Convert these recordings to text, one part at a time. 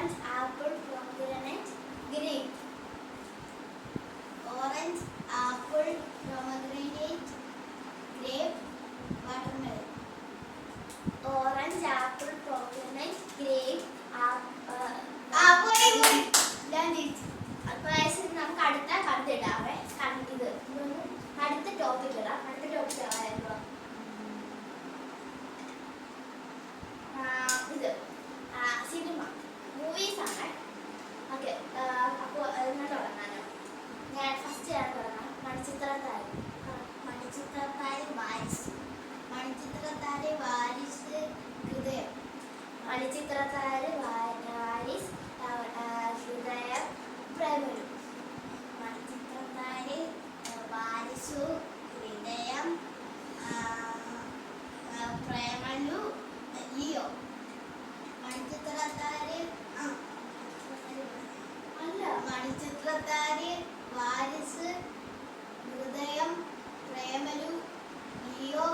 orange, apple, pomegranate, grape. Orange, apple, pomegranate, grape, watermelon. Orange, apple, pomegranate, grape, നമുക്ക് അടുത്ത ഇടാവേ. ഇത് അടുത്ത topic ഇടാം. അടുത്ത ടോപ്പിക് ആയിരുന്നു ഇത് സിനിമ മൂവീസ് ആണ്. ഓക്കെ, അപ്പോൾ ഞാൻ തുടങ്ങാനോ? ഞാൻ ഫസ്റ്റ് തുടങ്ങാം. മണിച്ചിത്രത്താഴ്. മണിച്ചിത്രത്താഴ് വാരിസ്. മണിച്ചിത്രത്താഴ് വാരിസ് ഹൃദയം. മണിച്ചിത്രത്താഴ് വാരിസ് ഹൃദയം പ്രേമലു. മണിച്ചിത്രത്താഴ് വാരിസു ഹൃദയം പ്രേമലു ലിയോ. മണിച്ചിത്രത്താഴ് അല്ല, Manichitrathazhu Waris Hridayam Premalu Leo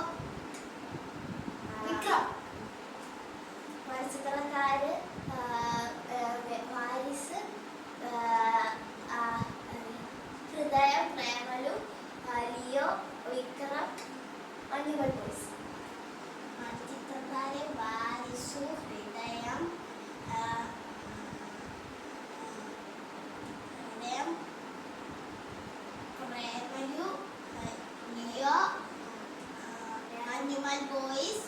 Vikram. Manichitrathazhu Waris Hridayam Premalu Leo Vikram Manjummel boys. Manichitrathazhu Varisu Hridayam Premalu Leo Manjummel boys.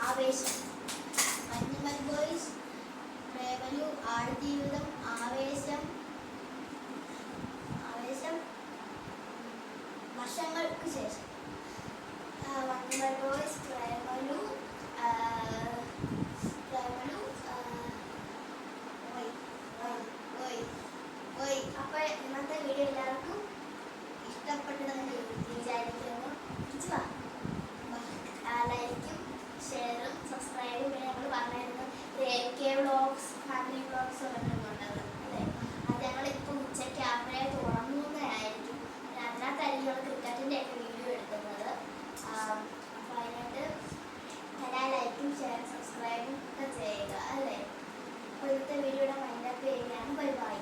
ആവേശം. മഞ്ഞുമൽ ബോയ്സ് പ്രേമലു ആടുജീവിതം ആവേശം. ആവേശം വർഷങ്ങൾക്ക് ശേഷം. മഞ്ഞുമൽ ബോയ്സ് പ്രേമലു അപ്പോൾ ഇന്നത്തെ വീഡിയോ എല്ലാവർക്കും ഇഷ്ടപ്പെട്ടതെന്ന് വിചാരിക്കുന്നു. ലൈക്കും ഷെയറും സബ്സ്ക്രൈബും. പിന്നെ ഞങ്ങൾ പറഞ്ഞിരുന്നു AK വ്ളോഗ്സ് ഫാമിലി വ്ളോഗ്സ് പറഞ്ഞിട്ടുണ്ടത് അല്ലേ? അത് ഞങ്ങളിപ്പോൾ ഉച്ചയ്ക്ക് ആകുമ്പോഴേ തുറന്നുന്നതായിരിക്കും. അതിനകത്തായിരിക്കും ക്രിക്കറ്റിൻ്റെ ഒക്കെ വീഡിയോ എടുക്കുന്നത്. അപ്പോൾ അതിനായിട്ട് എല്ലാ ലൈക്കും ഷെയറും സബ്സ്ക്രൈബും ഒക്കെ ചെയ്യുക അല്ലേ? അപ്പോൾ ഇന്നത്തെ വീഡിയോയുടെ മൈൻഡപ്പ് ചെയ്യുകയാണ്. Bye bye.